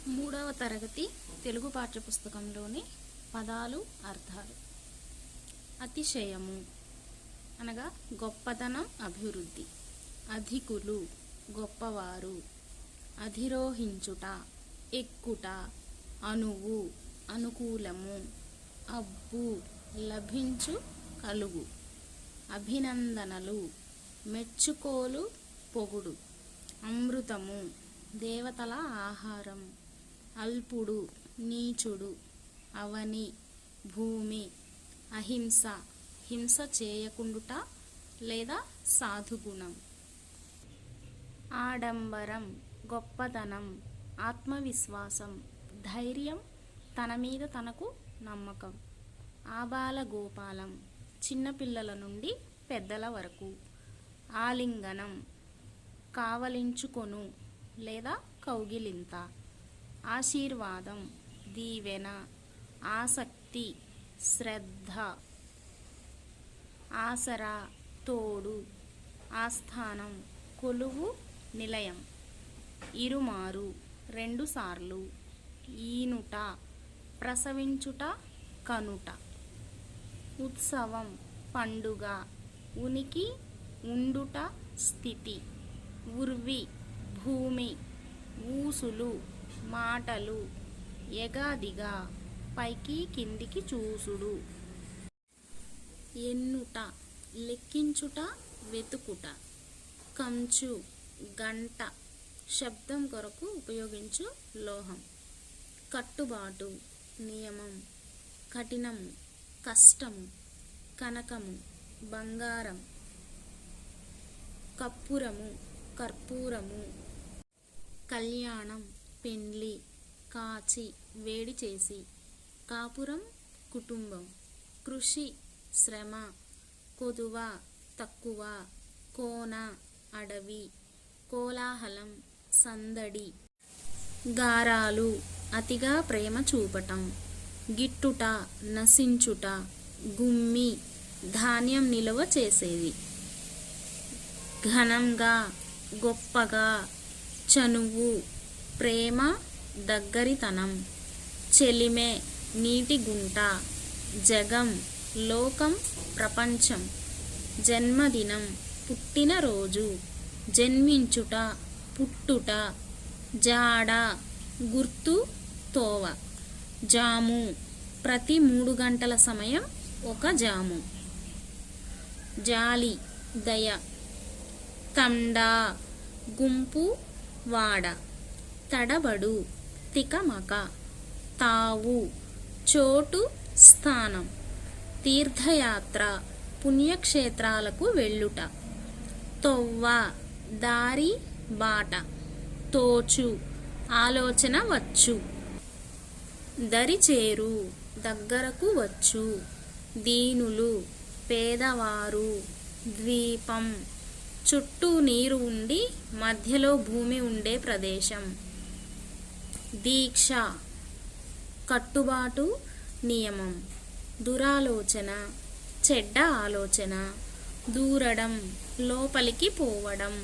మూడవ తరగతి తెలుగు పాఠ్యపుస్తకంలోని పదాలు అర్థాలు. అతిశయము అనగా గొప్పతనం, అభివృద్ధి. అధికులు గొప్పవారు. అధిరోహించుట ఎక్కుట, అనువు అనుకూలము. అబ్బు లభించు, కలుగు. అభినందనలు మెచ్చుకోలు, పొగుడు. అమృతము దేవతల ఆహారం. అల్పుడు నీచుడు. అవని భూమి. అహింస హింస చేయకుండుట లేదా సాధుగుణం. ఆడంబరం గొప్పతనం, ఆత్మవిశ్వాసం, ధైర్యం, తన మీద తనకు నమ్మకం. ఆబాలగోపాలం చిన్నపిల్లల నుండి పెద్దల వరకు. ఆలింగనం కావలించుకొను లేదా కౌగిలింత. ఆశీర్వాదం దీవెన. ఆసక్తి శ్రద్ధ. ఆసరా తోడు. ఆస్థానం కొలువు, నిలయం. ఇరుమారు రెండుసార్లు. ఈనుట ప్రసవించుట, కనుట. ఉత్సవం పండుగ, ఉనికి, ఉండుట, స్థితి. ఉర్వి భూమి. ఊసులు మాటలు. ఎగాదిగా పైకి కిందికి చూసుడు. ఎన్నుట లెక్కించుట, వెతుకుట. కంచు గంట శబ్దం కొరకు ఉపయోగించు లోహం. కట్టుబాటు నియమం. కఠినము కష్టము. కనకము బంగారం. కప్పురము కర్పూరము. కళ్యాణం పెండ్లి. కాచి వేడి చేసి. కాపురం కుటుంబం. కృషి శ్రమ. కొదువ తక్కువ. కోన అడవి. కోలాహలం సందడి. గారాలు అతిగా ప్రేమ చూపటం. గిట్టుట నశించుట. గుమ్మి ధాన్యం నిలువ చేసేది. ఘనంగా గొప్పగా. చనువు ప్రేమ దగ్గరితనం. చెలిమె నీటి గుంట. జగం లోకం ప్రపంచం. జన్మదినం పుట్టినరోజు. జన్మించుట పుట్టుట. జాడ గుర్తు తోవ. జాము ప్రతి 3 గంటల సమయం ఒక జాము. జాలి దయ. తండా గుంపు వాడ. తడబడు తికమక. తావు చోటు స్థానం. తీర్థయాత్ర పుణ్యక్షేత్రాలకు వెళ్ళుట. తొవ్వ దారి బాట. తోచు ఆలోచన వచ్చు. దరిచేరు దగ్గరకు వచ్చు. దీనులు పేదవారు. ద్వీపం చుట్టూ నీరు ఉండి మధ్యలో భూమి ఉండే ప్రదేశం. దీక్ష కట్టుబాటు నియమం. దురాలోచన చెడ్డ ఆలోచన. దూరడం లోపలికి పోవడం.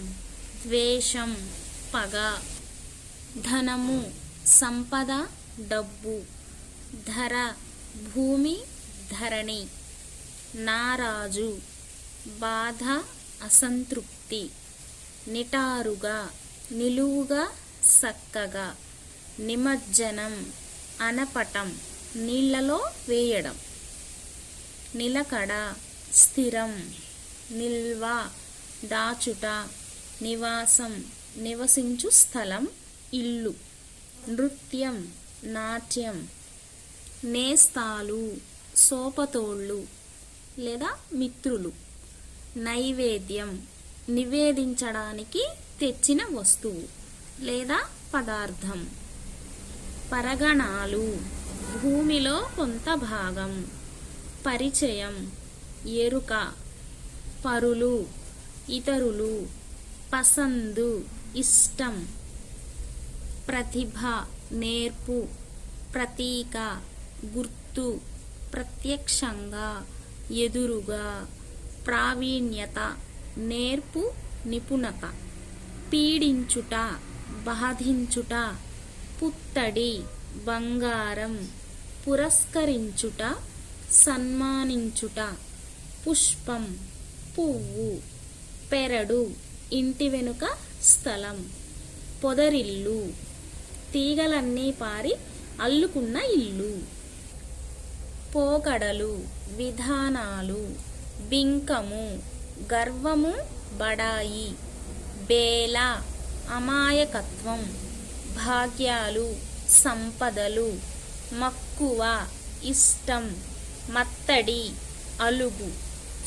ద్వేషం పగ. ధనము సంపద డబ్బు. ధర భూమి ధరణి. నారాజు బాధ అసంతృప్తి. నిటారుగా నిలువుగా సక్కగా. నిమజ్జనం అనపటం నీళ్లలో వేయడం. నిలకడ స్థిరం. నిల్వ దాచుట. నివాసం నివసించు స్థలం, ఇల్లు. నృత్యం నాట్యం. నేస్తాలు సోపతోళ్ళు లేదా మిత్రులు. నైవేద్యం నివేదించడానికి తెచ్చిన వస్తువు లేదా పదార్థం. పరగణాలు భూమిలో కొంత భాగం. పరిచయం ఎరుక. పరులు ఇతరులు. పసందు ఇష్టం. ప్రతిభ నేర్పు. ప్రతీక గుర్తు. ప్రత్యక్షంగా ఎదురుగా. ప్రావీణ్యత నేర్పు నిపుణత. పీడించుట బాధించుట. పుత్తడి బంగారం, పురస్కరించుట సన్మానించుట, పుష్పం పువ్వు, పెరడు ఇంటి వెనుక స్థలం, పొదరిల్లు తీగలన్నీ పారి అల్లుకున్న ఇల్లు, పోకడలు విధానాలు, బింకము గర్వము బడాయి, బేల అమాయకత్వం, భాగ్యాలు సంపదలు, మక్కువ ఇష్టం, మత్తడి అలుగు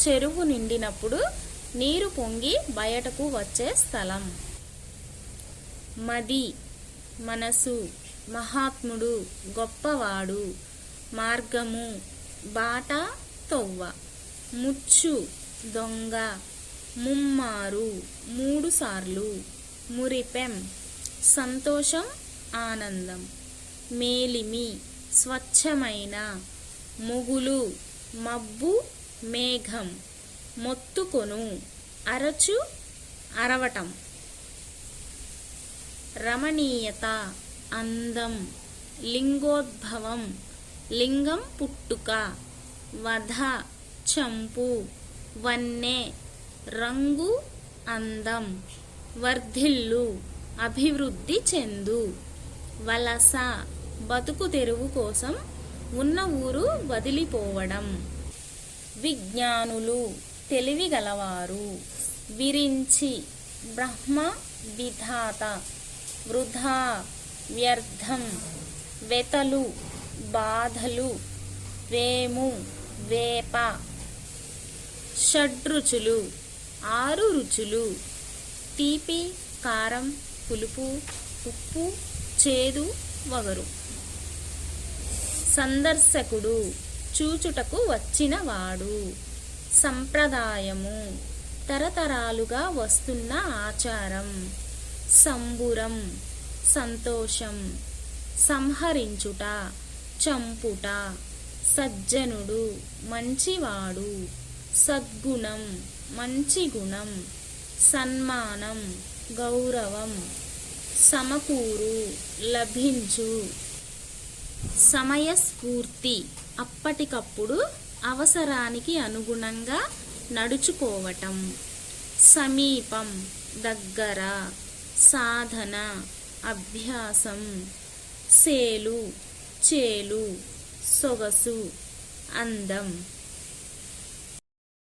చెరువు నిండినప్పుడు నీరు పొంగి బయటకు వచ్చే స్థలం, మది మనసు, మహాత్ముడు గొప్పవాడు, మార్గము బాట తొవ్వ, ముచ్చు దొంగ, ముమ్మారు మూడు సార్లు, మురిపెం సంతోషం ఆనందం, మేలిమి స్వచ్ఛమైన, మొగులు మబ్బు మేఘం, మొత్తుకొను అరచు అరవటం, రమణీయత అందం, లింగోద్భవం లింగం పుట్టుక, వధ చంపు, వన్నె రంగు అందం, వర్ధిల్లు అభివృద్ధి చెందు, వలస బతుకు తెరువు కోసం ఉన్న ఊరు వదిలిపోవడం, విజ్ఞానులు తెలివిగలవారు, విరించి బ్రహ్మ విధాత, వృధా వ్యర్థం, వెతలు బాధలు, వేము వేప, షడ్రుచులు ఆరు రుచులు, తీపి కారం పులుపు ఉప్పు చేదు వగరు, సందర్శకుడు చూచుటకు వచ్చినవాడు, సంప్రదాయము తరతరాలుగా వస్తున్న ఆచారం, సంబురం సంతోషం, సంహరించుట చంపుట, సజ్జనుడు మంచివాడు, సద్గుణం మంచి గుణం, సన్మానం గౌరవం, సమకూరు లభించు, సమయస్ఫూర్తి అప్పటికప్పుడు అవసరానికి అనుగుణంగా నడుచుకోవటం, సమీపం దగ్గర, సాధన అభ్యాసం, సేలు చేలు సొగసు అందం.